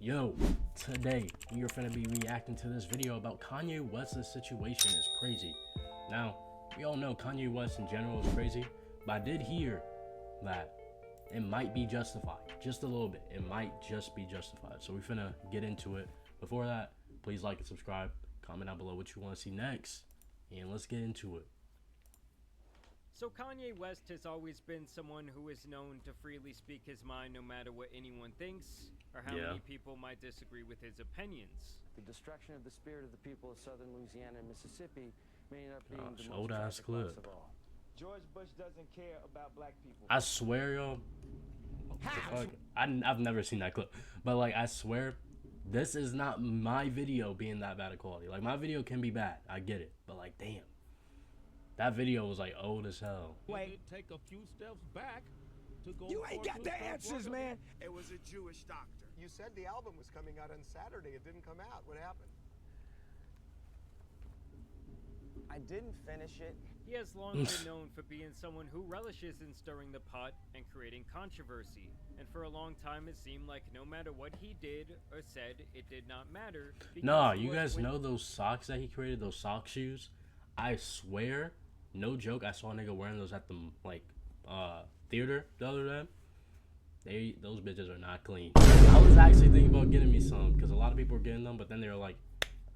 Yo, today we are gonna be reacting to this video about Kanye West's situation is crazy. Now, we all know Kanye West in general is crazy, but I did hear that it might be justified, just a little bit. It might just be justified. So we're finna get into it. Before that, please like and subscribe. Comment down below what you want to see next, and let's get into it. So Kanye West has always been someone who is known to freely speak his mind no matter what anyone thinks or how many people might disagree with his opinions. The destruction of the spirit of the people of southern Louisiana and Mississippi may end up being the old most ass tragic clip. loss of all. George Bush doesn't care about black people. I swear, yo, I've never seen that clip, but like I swear, this is not my video being that bad of quality. Like my video can be bad, I get it, but like damn, that video was like old as hell. Wait, take a few steps back to go. You ain't got the answers, man. It was a Jewish doctor. You said the album was coming out on Saturday. It didn't come out. What happened? I didn't finish it. He has long been known for being someone who relishes in stirring the pot and creating controversy. And for a long time it seemed like no matter what he did or said, it did not matter. Nah, you guys know those socks that he created, those sock shoes? I swear, no joke, I saw a nigga wearing those at the theater the other day. Those bitches are not clean. I was actually thinking about getting me some because a lot of people were getting them, but then they were like,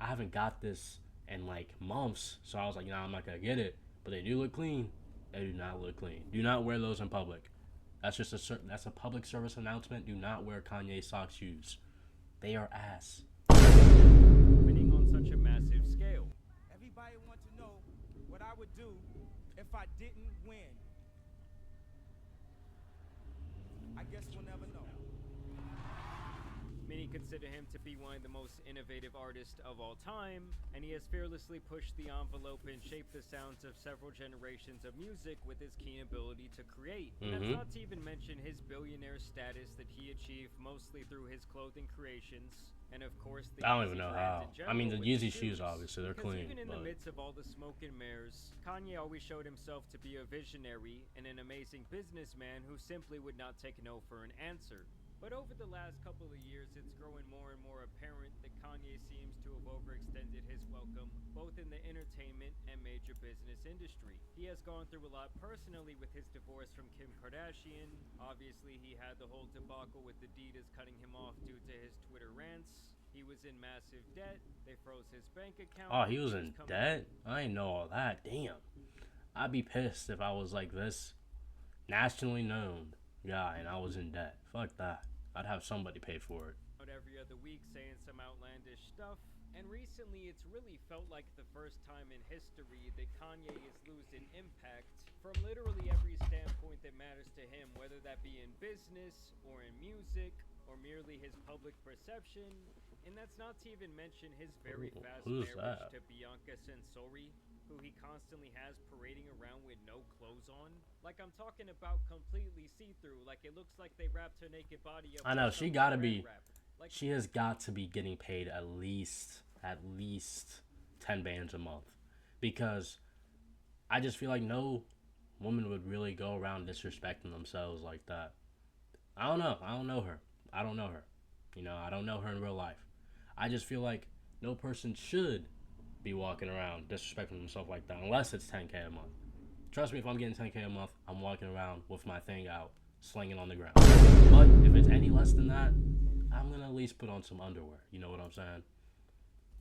I haven't got this in like months, so I was like, nah, I'm not gonna get it. But they do look clean. They do not look clean. Do not wear those in public. That's just that's a public service announcement. Do not wear Kanye sock shoes. They are ass. Winning on such a massive scale. Everybody wants to know what I would do if I didn't win. I guess we'll never know. Many consider him to be one of the most innovative artists of all time, and he has fearlessly pushed the envelope and shaped the sounds of several generations of music with his keen ability to create. That's not to even mention his billionaire status that he achieved mostly through his clothing creations, and of course the I don't even know how. I mean, the Yeezy shoes, obviously, they're clean. Even in the midst of all the smoke and mirrors, Kanye always showed himself to be a visionary and an amazing businessman who simply would not take no for an answer. But over the last couple of years, it's growing more and more apparent that Kanye seems to have overextended his welcome, both in the entertainment and major business industry. He has gone through a lot personally with his divorce from Kim Kardashian. Obviously, he had the whole debacle with Adidas cutting him off due to his Twitter rants. He was in massive debt. They froze his bank account. Oh, he was in debt? I didn't know all that. Damn. I'd be pissed if I was like this nationally known guy and I was in debt. Fuck that. I'd have somebody pay for it. Every other week saying some outlandish stuff. And recently it's really felt like the first time in history that Kanye is losing impact from literally every standpoint that matters to him, whether that be in business or in music or merely his public perception. And that's not to even mention his very fast marriage to Bianca Censori, who he constantly has parading around with no clothes on. Like I'm talking about completely see-through, like it looks like they wrapped her naked body up. I know, she gotta be, she has got to be getting paid at least 10 bands a month. Because I just feel like no woman would really go around disrespecting themselves like that. I don't know her. You know, I don't know her in real life. I just feel like no person should be walking around disrespecting themselves like that unless it's 10K a month. Trust me, if I'm getting 10K a month, I'm walking around with my thing out, slinging on the ground. But if it's any less than that, I'm gonna at least put on some underwear. You know what I'm saying?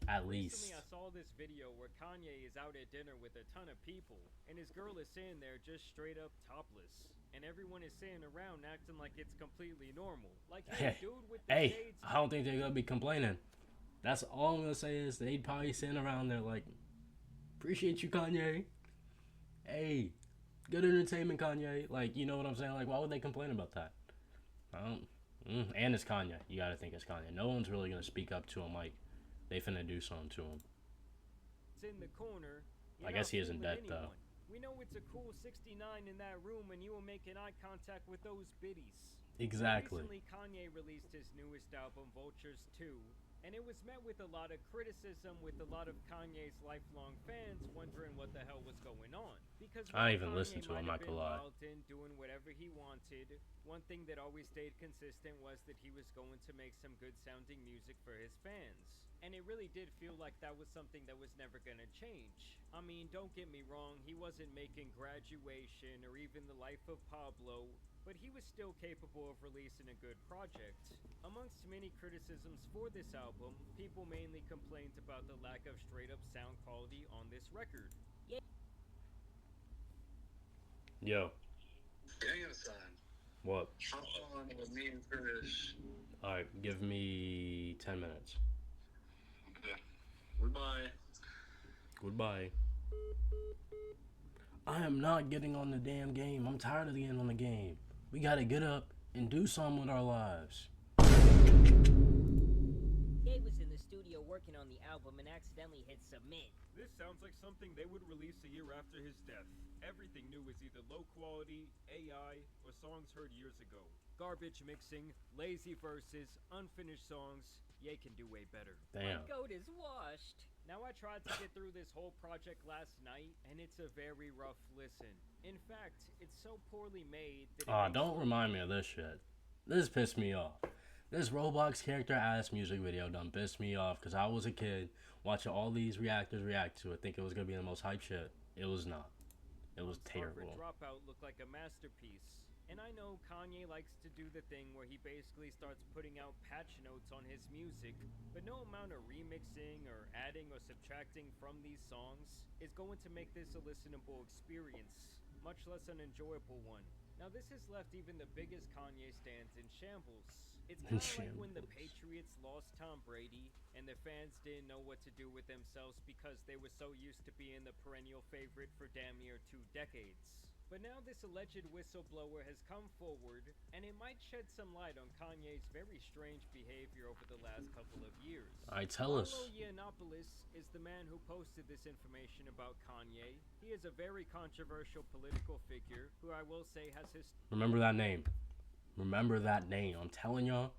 At least. Recently, I saw this video where Kanye is out at dinner with a ton of people, and his girl is sitting there just straight up topless, and everyone is sitting around acting like it's completely normal. Like, hey, dude with the shades. I don't think they're gonna be complaining. That's all I'm gonna say is they'd probably sitting around there like, appreciate you, Kanye. Hey, good entertainment, Kanye. Like, you know what I'm saying? Like, why would they complain about that? And it's Kanye. You gotta think it's Kanye. No one's really gonna speak up to him like they finna do something to him. It's in the corner. I guess he is in debt though. We know it's a cool 69 in that room, and you were making eye contact with those biddies. Exactly. Recently, Kanye released his newest album, Vultures 2, And it was met with a lot of criticism, with a lot of Kanye's lifelong fans wondering what the hell was going on. Because I while even Kanye listened to might him, I have could been lie. wild in doing whatever he wanted, one thing that always stayed consistent was that he was going to make some good sounding music for his fans. And it really did feel like that was something that was never gonna change. I mean, don't get me wrong, he wasn't making Graduation or even The Life of Pablo, but he was still capable of releasing a good project. Amongst many criticisms for this album, people mainly complained about the lack of straight up sound quality on this record. Yo. Damn, son. What? How long with me and Chris? Alright, give me 10 minutes. Okay. Goodbye. Goodbye. I am not getting on the damn game. I'm tired of getting on the game. We gotta get up and do something with our lives. Ye was in the studio working on the album and accidentally hit submit. This sounds like something they would release a year after his death. Everything new is either low quality, AI, or songs heard years ago. Garbage mixing, lazy verses, unfinished songs. Ye can do way better. Damn. My goat is washed. Now I tried to get through this whole project last night, and it's a very rough listen. In fact, it's so poorly made that it makes Don't remind me of this shit. This pissed me off. This Roblox character ass music video done pissed me off because I was a kid watching all these reactors react to it, think it was gonna be the most hype shit. It was not. It was terrible. Dropout looked like a masterpiece. And I know Kanye likes to do the thing where he basically starts putting out patch notes on his music, but no amount of remixing or adding or subtracting from these songs is going to make this a listenable experience, much less an enjoyable one. Now this has left even the biggest Kanye stans in shambles. It's kind of like when the Patriots lost Tom Brady and the fans didn't know what to do with themselves because they were so used to being the perennial favorite for damn near 2 decades. But now this alleged whistleblower has come forward, and it might shed some light on Kanye's very strange behavior over the last couple of years. Alright, tell us. Milo Yiannopoulos is the man who posted this information about Kanye. He is a very controversial political figure who I will say has his... Remember that name. Remember that name. I'm telling y'all,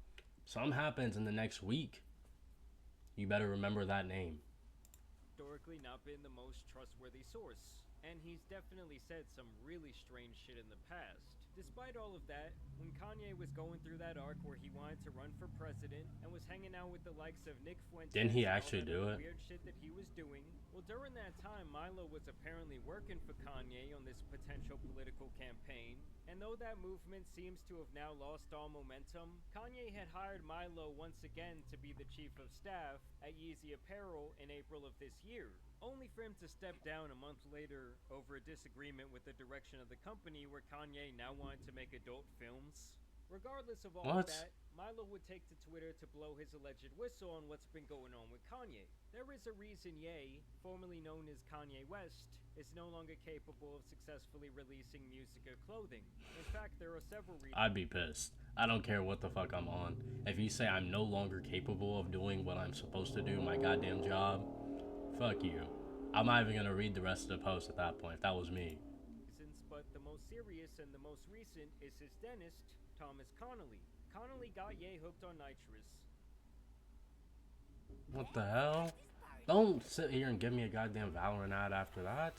something happens in the next week. You better remember that name. Historically not been the most trustworthy source. And he's definitely said some really strange shit in the past. Despite all of that, when Kanye was going through that arc where he wanted to run for president and was hanging out with the likes of Nick Fuentes, didn't he and all actually that do other it? Weird shit that he was doing. Well, during that time, Milo was apparently working for Kanye on this potential political campaign. And though that movement seems to have now lost all momentum, Kanye had hired Milo once again to be the chief of staff at Yeezy Apparel in April of this year, only for him to step down a month later over a disagreement with the direction of the company where Kanye now wanted to make adult films. Regardless of all of that, Milo would take to Twitter to blow his alleged whistle on what's been going on with Kanye. There is a reason Ye, formerly known as Kanye West, is no longer capable of successfully releasing music or clothing. In fact, there are several reasons. I'd be pissed. I don't care what the fuck I'm on. If you say I'm no longer capable of doing what I'm supposed to do, my goddamn job, fuck you. I'm not even gonna read the rest of the post at that point, if that was me. But the most serious and the most recent is his dentist, Thomas Connolly. Connolly got Ye hooked on nitrous. What the hell? Don't sit here and give me a goddamn Valorant ad after that.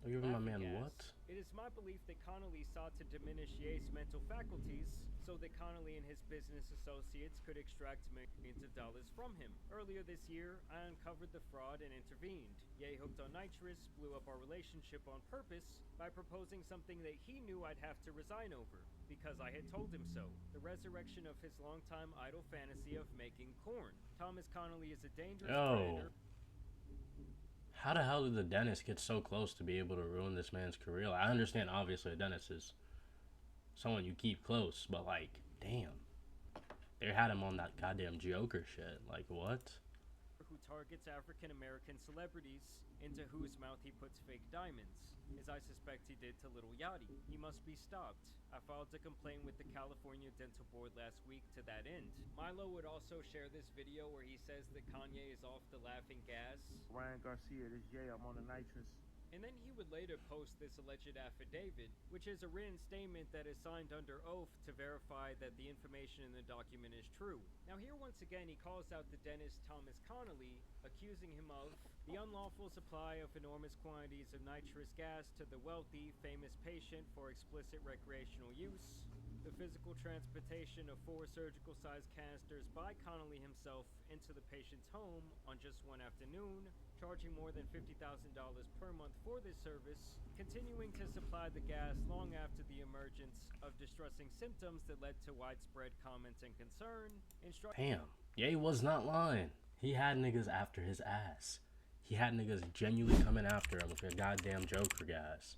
Are you giving my man what? It is my belief that Connolly sought to diminish Ye's mental faculties so that Connolly and his business associates could extract millions of dollars from him. Earlier this year, I uncovered the fraud and intervened. Ye, hooked on nitrous, blew up our relationship on purpose by proposing something that he knew I'd have to resign over, because I had told him so. The resurrection of his longtime idle fantasy of making corn. Thomas Connolly is a dangerous predator. How the hell did the dentist get so close to be able to ruin this man's career? I understand, obviously, a dentist is someone you keep close, but, like, damn. They had him on that goddamn Joker shit. Like, what? Who targets African-American celebrities, into whose mouth he puts fake diamonds, as I suspect he did to Lil Yachty. He must be stopped. I filed a complaint with the California Dental Board last week to that end. Milo would also share this video where he says that Kanye is off the laughing gas. Ryan Garcia, this Jay, I'm on the nitrous. And then he would later post this alleged affidavit, which is a written statement that is signed under oath to verify that the information in the document is true. Now here once again he calls out the dentist Thomas Connolly, accusing him of the unlawful supply of enormous quantities of nitrous gas to the wealthy, famous patient for explicit recreational use, the physical transportation of 4 surgical-sized canisters by Connolly himself into the patient's home on just one afternoon, charging more than $50,000 per month for this service, continuing to supply the gas long after the emergence of distressing symptoms that led to widespread comments and concern. Damn, Ye was not lying. He had niggas after his ass. He had niggas genuinely coming after him with their goddamn Joker gas.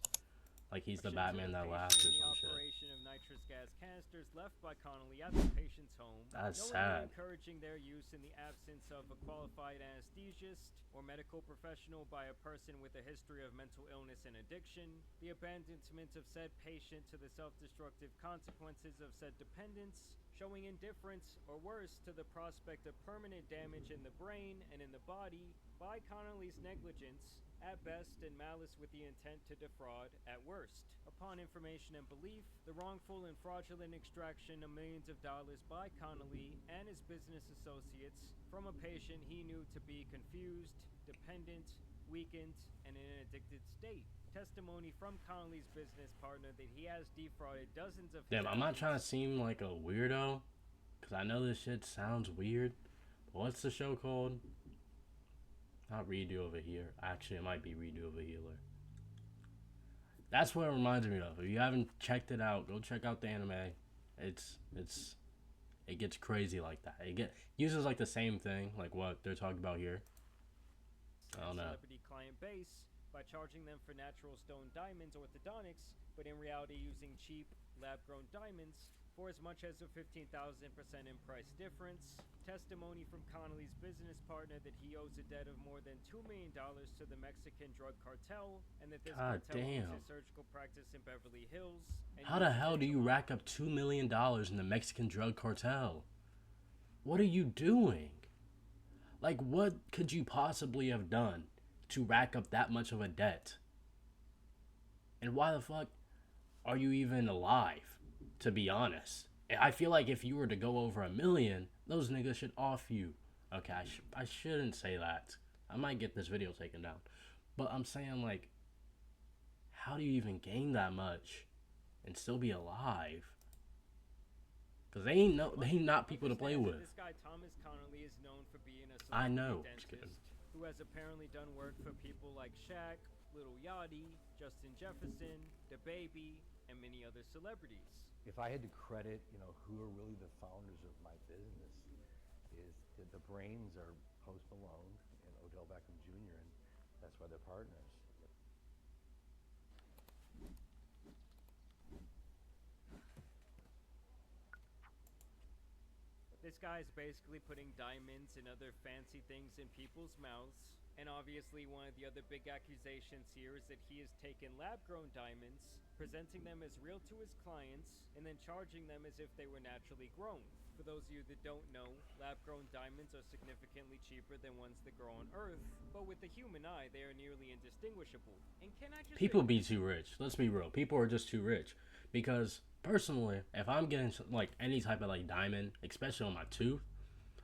Like he's the Batman that laughs or some shit. Operation of nitrous gas canisters left by Connolly at the patient's home. That's sad. Encouraging their use in the absence of a qualified anesthesiast or medical professional by a person with a history of mental illness and addiction. The abandonment of said patient to the self-destructive consequences of said dependence. Showing indifference, or worse, to the prospect of permanent damage in the brain and in the body by Connolly's negligence, at best, and malice with the intent to defraud, at worst. Upon information and belief, the wrongful and fraudulent extraction of millions of dollars by Connolly and his business associates from a patient he knew to be confused, dependent, weakened, and in an addicted state. Testimony from Connolly's business partner that he has defrauded dozens of... Damn, I'm not trying to seem like a weirdo, because I know this shit sounds weird. But what's the show called? Not Redo Over Here. Actually, it might be Redo Over Healer. That's what it reminds me of. If you haven't checked it out, go check out the anime. It gets crazy like that. It uses like the same thing, like what they're talking about here. I don't know. Celebrity client base by charging them for natural stone diamonds orthodontics, but in reality using cheap lab-grown diamonds for as much as a 15,000% in price difference. Testimony from Connolly's business partner that he owes a debt of more than $2 million to the Mexican drug cartel, and that this cartel owns his surgical practice in Beverly Hills. How the hell do you rack up $2 million in the Mexican drug cartel? What are you doing? Like, what could you possibly have done to rack up that much of a debt? And why the fuck are you even alive, to be honest? I feel like if you were to go over $1 million, those niggas should off you. Okay, I shouldn't say that. I might get this video taken down. But I'm saying, like, how do you even gain that much and still be alive? Because they ain't not people to play with. This guy Thomas Connolly is known for being a I know. dentist who has apparently done work for people like Shaq, Lil Yachty, Justin Jefferson, DaBaby, and many other celebrities. If I had to credit, who are really the founders of my business, is that the brains are Post Malone and Odell Beckham Jr., and that's why they're partners. This guy is basically putting diamonds and other fancy things in people's mouths. And obviously one of the other big accusations here is that he has taken lab-grown diamonds, presenting them as real to his clients, and then charging them as if they were naturally grown. For those of you that don't know, lab-grown diamonds are significantly cheaper than ones that grow on Earth, but with the human eye, they are nearly indistinguishable. And can I just People be too rich. Let's be real. People are just too rich. Because, personally, if I'm getting, like, any type of, like, diamond, especially on my tooth,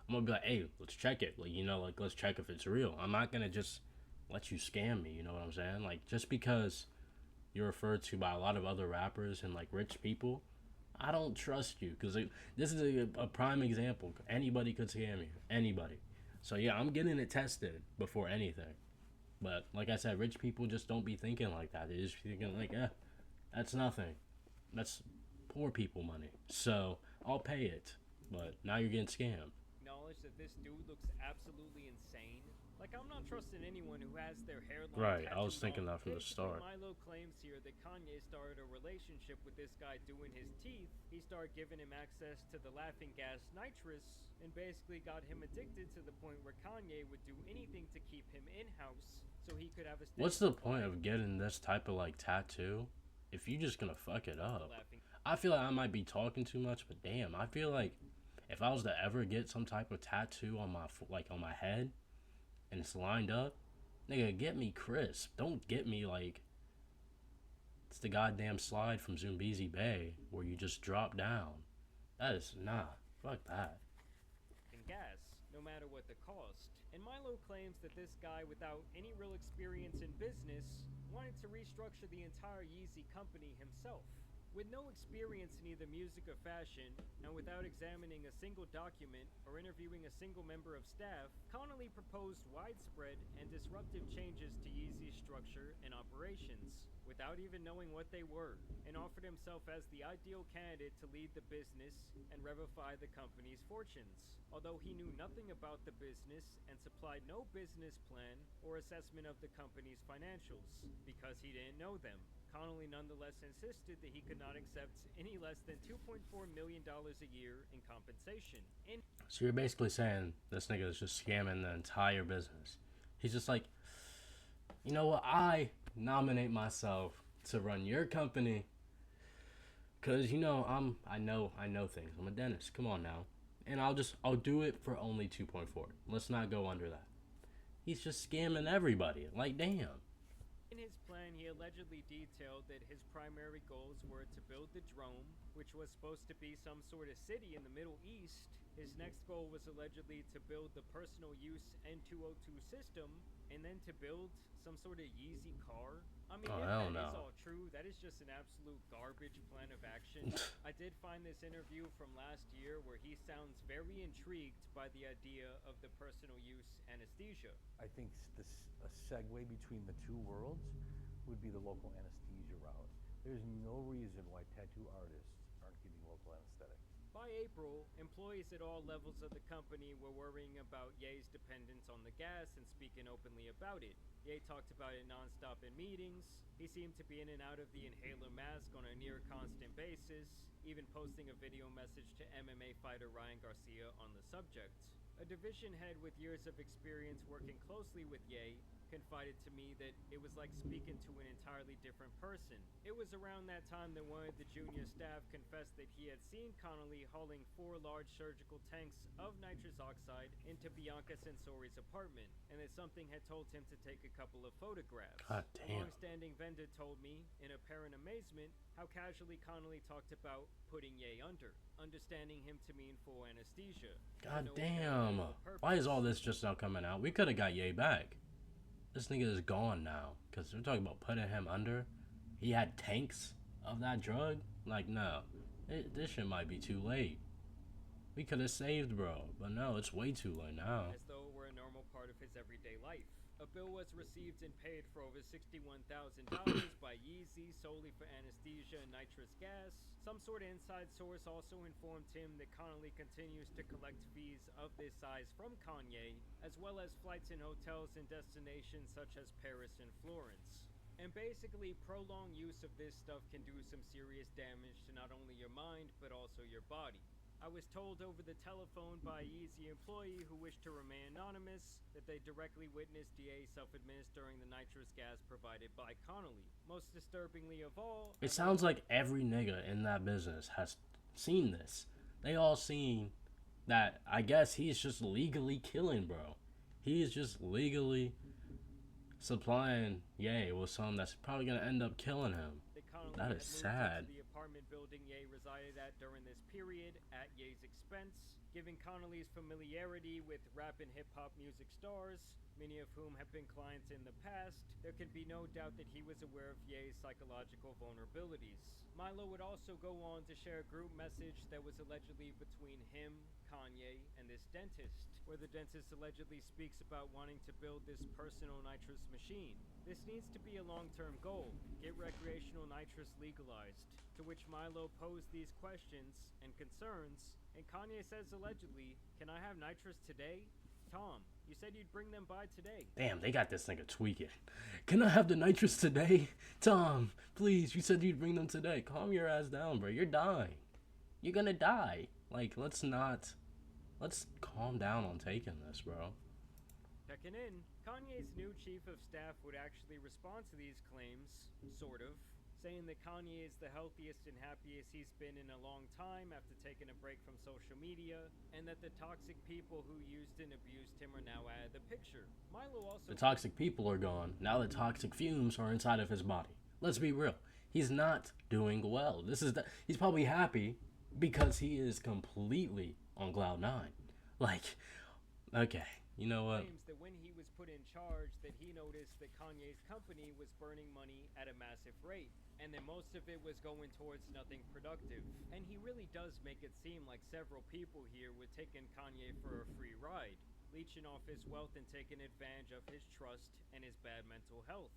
I'm gonna be like, hey, let's check it. Like, let's check if it's real. I'm not gonna just let you scam me, you know what I'm saying? Like, just because you're referred to by a lot of other rappers and, like, rich people, I don't trust you. Because this is a prime example. Anybody could scam you. Anybody. So, yeah, I'm getting it tested before anything. But, like I said, rich people just don't be thinking like that. They're just thinking, like, that's nothing. That's poor people money. So, I'll pay it. But now you're getting scammed. Acknowledge that this dude looks absolutely insane. Like, I'm not trusting anyone who has their hairline right, I was thinking that from the start. Milo claims here that Kanye started a relationship with this guy doing his teeth. He started giving him access to the laughing gas nitrous and basically got him addicted to the point where Kanye would do anything to keep him in-house so he could have a... What's the point of getting this type of, like, tattoo if you're just gonna fuck it up? I feel like I might be talking too much, but damn, I feel like if I was to ever get some type of tattoo on my on my head and it's lined up, Nigga, get me crisp. Don't get me like it's the goddamn slide from Zumbizi Bay where you just drop down. That is nah. Fuck that. And gas, no matter what the cost. And Milo claims that this guy, without any real experience in business, wanted to restructure the entire Yeezy company himself. With no experience in either music or fashion, and without examining a single document or interviewing a single member of staff, Connolly proposed widespread and disruptive changes to Yeezy's structure and operations, without even knowing what they were, and offered himself as the ideal candidate to lead the business and revivify the company's fortunes. Although he knew nothing about the business and supplied no business plan or assessment of the company's financials, because he didn't know them. Connolly nonetheless insisted that he could not accept any less than $2.4 million a year in compensation. So you're basically saying this nigga is just scamming the entire business. He's just like, you know what? I nominate myself to run your company because you know I know things. I'm a dentist. Come on now, and I'll do it for only 2.4. Let's not go under that. He's just scamming everybody. Like damn. In his plan, he allegedly detailed that his primary goals were to build the Drome, which was supposed to be some sort of city in the Middle East. His next goal was allegedly to build the personal use N202 system, and then to build some sort of Yeezy car. I mean, if that is all true, that is just an absolute garbage plan of action. I did find this interview from last year where he sounds very intrigued by the idea of the personal use anesthesia. I think a segue between the two worlds would be the local anesthesia route. There's no reason why tattoo artists aren't getting local anesthetic. By April, employees at all levels of the company were worrying about Ye's dependence on the gas and speaking openly about it. Ye talked about it nonstop in meetings. He seemed to be in and out of the inhaler mask on a near constant basis, even posting a video message to MMA fighter Ryan Garcia on the subject. A division head with years of experience working closely with Ye confided to me that it was like speaking to an entirely different person. It was around that time that one of the junior staff confessed that he had seen Connolly hauling 4 large surgical tanks of nitrous oxide into Bianca Sensori's apartment, and that something had told him to take a couple of photographs. God damn. A long-standing vendor told me, in apparent amazement, how casually Connolly talked about putting Ye under, understanding him to mean full anesthesia. God damn. Why is all this just now coming out? We could have got Ye back. This nigga is gone now. Because we're talking about putting him under. He had tanks of that drug. Like, no. This shit might be too late. We could have saved bro. But no, it's way too late now. As though it were a normal part of his everyday life. A bill was received and paid for over $61,000 by Yeezy solely for anesthesia and nitrous gas. Some sort of inside source also informed him that Connolly continues to collect fees of this size from Kanye, as well as flights and hotels and destinations such as Paris and Florence. And basically, prolonged use of this stuff can do some serious damage to not only your mind, but also your body. I was told over the telephone by a Yeezy employee who wished to remain anonymous that they directly witnessed DA self-administering the nitrous gas provided by Connolly. Most disturbingly of all... It sounds like every nigga in that business has seen this. They all seen that, I guess he's just legally killing, bro. He is just legally supplying Ye with something that's probably gonna end up killing him. That is sad. The apartment building Ye resided at during this period at Ye's expense, given Connolly's familiarity with rap and hip-hop music stars, many of whom have been clients in the past. There can be no doubt that he was aware of Ye's psychological vulnerabilities. Milo would also go on to share a group message that was allegedly between him, Kanye, and this dentist, where the dentist allegedly speaks about wanting to build this personal nitrous machine. This needs to be a long-term goal. Get recreational nitrous legalized. To which Milo posed these questions and concerns, and Kanye says allegedly, "Can I have nitrous today? Tom, you said you'd bring them by today." Damn, they got this nigga tweaking. Can I have the nitrous today? Tom, please, you said you'd bring them today. Calm your ass down, bro. You're dying. You're gonna die. Like, let's calm down on taking this, bro. Checking in, Kanye's new chief of staff would actually respond to these claims, sort of, saying that Kanye is the healthiest and happiest he's been in a long time after taking a break from social media, and that the toxic people who used and abused him are now out of the picture. Milo also... The toxic people are gone. Now the toxic fumes are inside of his body. Let's be real. He's not doing well. He's probably happy because he is completely on cloud 9. Like, okay, you know what? Claims that when he was put in charge that he noticed that Kanye's company was burning money at a massive rate, and that most of it was going towards nothing productive. And he really does make it seem like several people here were taking Kanye for a free ride, leeching off his wealth and taking advantage of his trust and his bad mental health.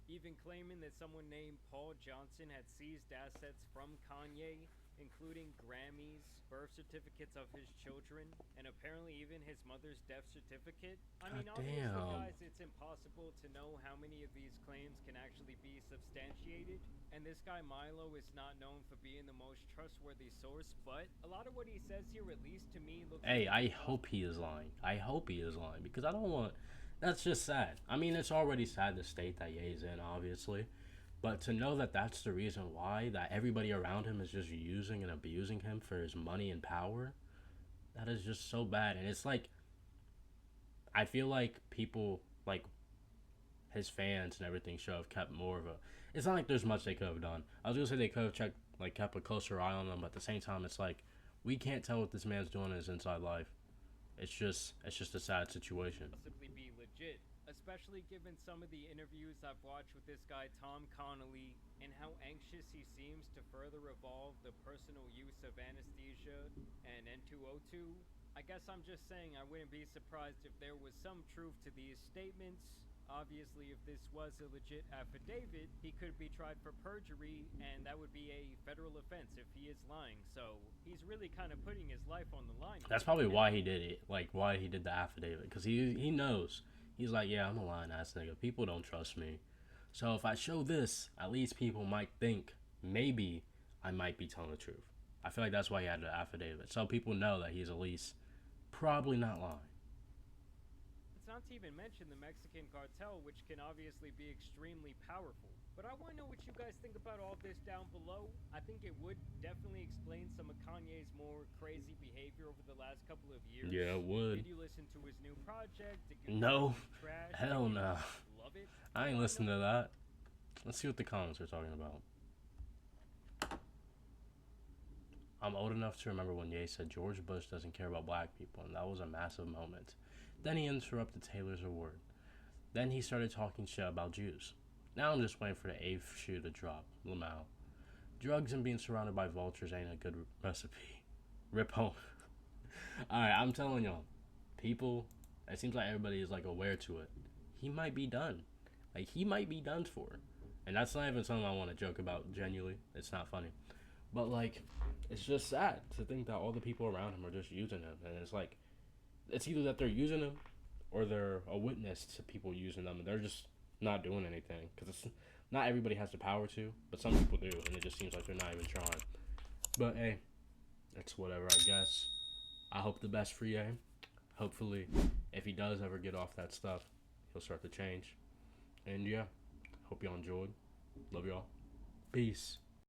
Even claiming that someone named Paul Johnson had seized assets from Kanye, including Grammys, birth certificates of his children, and apparently even his mother's death certificate. I mean, obviously, guys, it's impossible to know how many of these claims can actually be substantiated, and this guy Milo is not known for being the most trustworthy source, but a lot of what he says here, at least to me, looks... Hey, I hope he is lying. I hope he is lying, because I don't want... That's just sad. I mean, it's already sad the state that Ye's in, obviously. But to know that that's the reason why, that everybody around him is just using and abusing him for his money and power, that is just so bad. And it's like, I feel like people, like, his fans and everything should have kept more of a... It's not like there's much they could have done. I was going to say they could have kept a closer eye on them, but at the same time, it's like, we can't tell what this man's doing in his inside life. It's just a sad situation. Possibly be legit, especially given some of the interviews I've watched with this guy Tom Connolly and how anxious he seems to further evolve the personal use of anesthesia and N2O2. I guess I'm just saying I wouldn't be surprised if there was some truth to these statements. Obviously, if this was a legit affidavit, he could be tried for perjury, and that would be a federal offense if he is lying. So he's really kind of putting his life on the line. That's probably why he did it, like why he did the affidavit, because he knows. He's like, yeah, I'm a lying ass nigga. People don't trust me. So if I show this, at least people might think maybe I might be telling the truth. I feel like that's why he had the affidavit. So people know that he's at least probably not lying. Not to even mention the Mexican cartel, which can obviously be extremely powerful. But I want to know what you guys think about all this down below. I think it would definitely explain some of Kanye's more crazy behavior over the last couple of years. Yeah, it would. Did you listen to his new project? No. Trash? Hell no. Love it? I ain't listening to that. Let's see what the comments are talking about. I'm old enough to remember when Ye said George Bush doesn't care about black people, and that was a massive moment. Then he interrupted Taylor's award. Then he started talking shit about Jews. Now I'm just waiting for the 8th shoe to drop. Lamau. Drugs and being surrounded by vultures ain't a good recipe. Rip home. Alright, I'm telling y'all. People, it seems like everybody is like aware to it. He might be done. Like, he might be done for. And that's not even something I want to joke about, genuinely. It's not funny. But, like, it's just sad to think that all the people around him are just using him. And it's like, it's either that they're using him or they're a witness to people using them, and they're just not doing anything, because it's not everybody has the power to, but some people do, and it just seems like they're not even trying. But hey, it's whatever, I guess. I hope the best for Ye. Hopefully, if he does ever get off that stuff, he'll start to change. And yeah, hope y'all enjoyed. Love y'all. Peace.